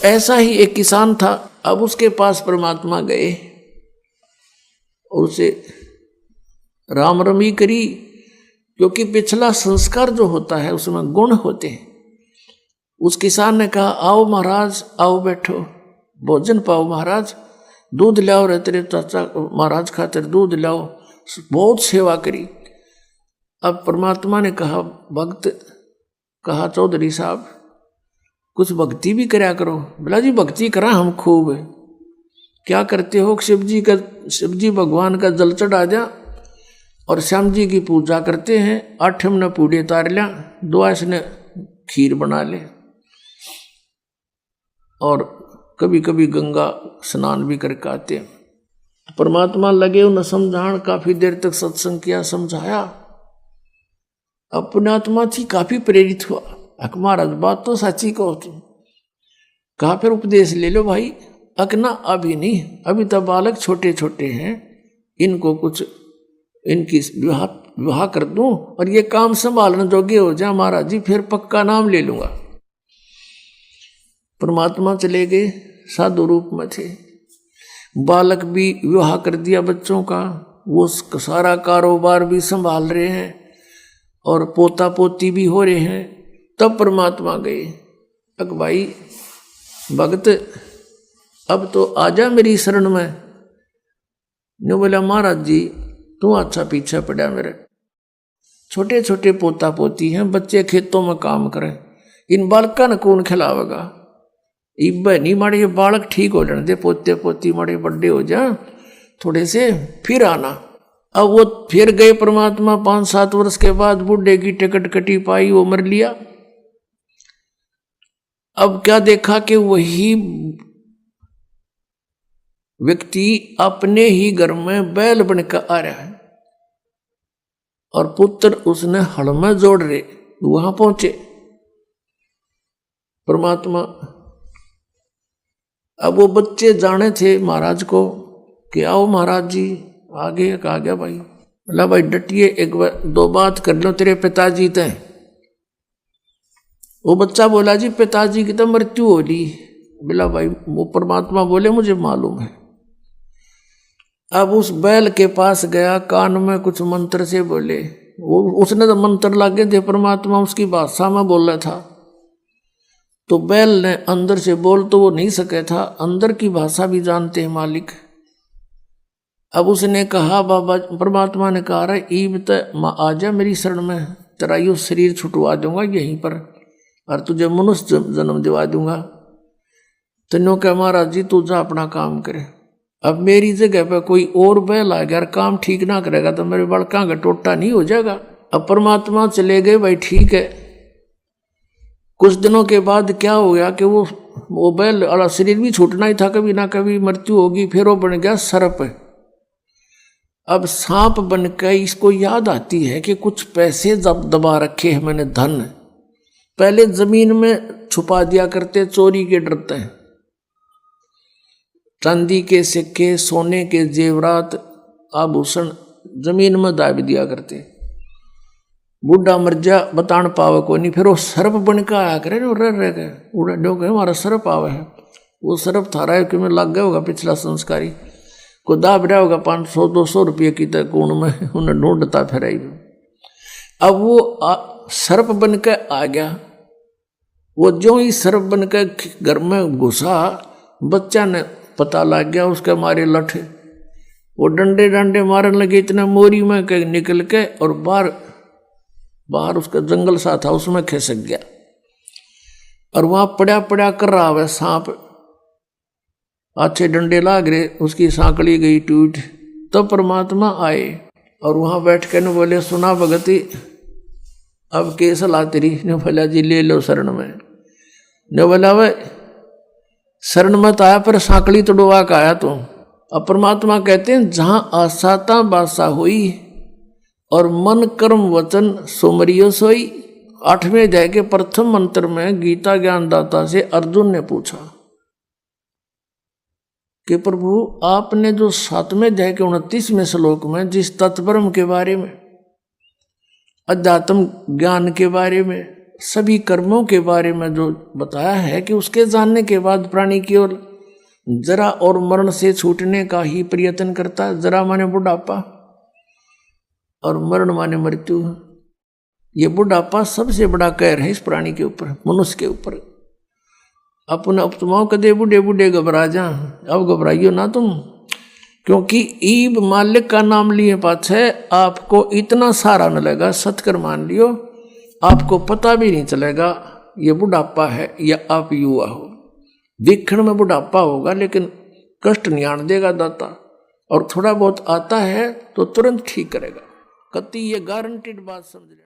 ऐसा ही एक किसान था। अब उसके पास परमात्मा गए और उसे राम रमी करी, क्योंकि पिछला संस्कार जो होता है उसमें गुण होते हैं। उस किसान ने कहा, आओ महाराज, आओ बैठो, भोजन पाओ महाराज, दूध लाओ रे तेरे चाचा महाराज खातिर दूध लाओ। बहुत सेवा करी। अब परमात्मा ने कहा, भक्त कहा, चौधरी साहब कुछ भक्ति भी करया करो। बोला जी भक्ति करा हम खूब। क्या करते हो? शिव जी भगवान का जल चढ़ा दिया और श्याम जी की पूजा करते हैं। 8 ने पूड़े तार लिया, 2 ने खीर बना ले, और कभी कभी गंगा स्नान भी करके आते हैं। परमात्मा लगे उन्हें समझाण, काफी देर तक सत्संग किया, समझाया। अपने आत्मा थी काफी प्रेरित हुआ। अक महाराज बात तो सच्ची कहो तुम। कहा फिर उपदेश ले लो भाई। अकना अभी नहीं, अभी तो बालक छोटे छोटे हैं, इनको कुछ इनकी विवाह कर दूं और ये काम संभालने जोगे हो जाए महाराज जी, फिर पक्का नाम ले लूंगा। परमात्मा चले गए, साधु रूप में थे। बालक भी विवाह कर दिया बच्चों का, वो सारा कारोबार भी संभाल रहे हैं और पोता पोती भी हो रहे हैं। तब परमात्मा गए, अक भाई भगत अब तो आजा मेरी शरण में। ने बोला, महाराज जी तू अच्छा पीछे पड़ा, मेरे छोटे छोटे पोता पोती हैं, बच्चे खेतों में काम करें, इन बालका ने कौन खिलावेगा? इब नहीं माड़े ये बालक ठीक हो जाने दे, पोते पोती माड़े बड़े हो जा थोड़े से, फिर आना। अब वो फिर गए परमात्मा। 5-7 वर्ष के बाद बूढ़े की टिकट कटी पाई, वो मर लिया। अब क्या देखा कि वही व्यक्ति अपने ही घर में बैल बनकर आ रहा है और पुत्र उसने हल में जोड़ रहे। वहां पहुंचे परमात्मा। अब वो बच्चे जाने थे महाराज को कि आओ महाराज जी आगे। कहा गया भाई, बोला भाई डटिए, 1-2 बात कर लो तेरे पिताजी तय। वो बच्चा बोला, जी पिताजी की तो मृत्यु हो ली। बोला भाई, वो परमात्मा बोले मुझे मालूम है। अब उस बैल के पास गया, कान में कुछ मंत्र से बोले। वो उसने तो मंत्र लागे थे, परमात्मा उसकी भाषा में बोल रहा था। तो बैल ने अंदर से बोल तो वो नहीं सके था, अंदर की भाषा भी जानते हैं मालिक। अब उसने कहा, बाबा परमात्मा ने कहा, रहा ईब तो आजा मेरी शरण में, तेरा यो शरीर छुटवा दूंगा यहीं पर और तुझे मनुष्य जन्म दिवा दूंगा। तेनों कह महाराज जी तू जा अपना काम करे। अब मेरी जगह पे कोई और बैल आ गया, काम ठीक ना करेगा तो मेरे बड़का का टोटा नहीं हो जाएगा। अब परमात्मा चले गए, भाई ठीक है। कुछ दिनों के बाद क्या हो गया कि वो बैल वाला शरीर भी छूटना ही था, कभी ना कभी मृत्यु होगी। फिर वो बन गया सर्प। अब सांप बनकर इसको याद आती है कि कुछ पैसे दबा रखे हैं मैंने, धन पहले जमीन में छुपा दिया करते, चोरी के डरते हैं। चांदी के सिक्के, सोने के जेवरात, आभूषण जमीन में दाब दिया करते। बूढ़ा मर जा बतान पावे को नहीं, फिर वो सर्प बनकर आया करे ना, रह गए उड़ा डोगे हमारा सर्प आवे है। वो सर्प थारा है कि में लग गया होगा पिछला संस्कारी को, दाब रहा होगा 500-200 रुपये की तक कोण में, उन्हें ढूंढता फिर। अब वो सर्प बनकर आ गया। वो जो ही सर्प बनकर घर में घुसा, बच्चा ने पता लग गया, उसके मारे लठे वो डंडे डंडे मारने लगे। इतने मोरी में निकल के और बाहर उसका जंगल सा था, उसमें खिसक गया और वहां पड़ा पड़ा कर रहा है सांप। अच्छे डंडे लाग रहे, उसकी सांकड़ी गई टूट। तो परमात्मा आए और वहां बैठ के न बोले, सुना भगती अब के सलाह तेरी? ने बोला, जी ले लो शरण में। ने बोला, वे शरण मत आया पर सांकड़ी तोड़वा का आया तो। अब परमात्मा कहते हैं, जहां आसाता बासा हुई और मन कर्म वचन सोमरियो सोई। 8वें अध्याय के प्रथम मंत्र में गीता ज्ञानदाता से अर्जुन ने पूछा कि प्रभु आपने जो 7वें अध्याय के 29वें श्लोक में जिस तत्परम के बारे में, अध्यात्म ज्ञान के बारे में, सभी कर्मों के बारे में जो बताया है कि उसके जानने के बाद प्राणी की ओर जरा और मरण से छूटने का ही प्रयत्न करता है। जरा माने बुढ़ापा और मरण माने मृत्यु। ये बुढ़ापा सबसे बड़ा कहर है इस प्राणी के ऊपर, मनुष्य के ऊपर। अपने अपतमाओं कदे बुढ़े बुढ़े घबरा जा, अब घबराइयो ना तुम, क्योंकि ईब मालिक का नाम लिए पाछे आपको इतना सारा न लगेगा, सतकर मान लियो, आपको पता भी नहीं चलेगा ये बुढ़ापा है या आप युवा हो। दिखण में बुढ़ापा होगा लेकिन कष्ट नहीं आने देगा दाता, और थोड़ा बहुत आता है तो तुरंत ठीक करेगा। कति ये गारंटीड बात समझ लेना।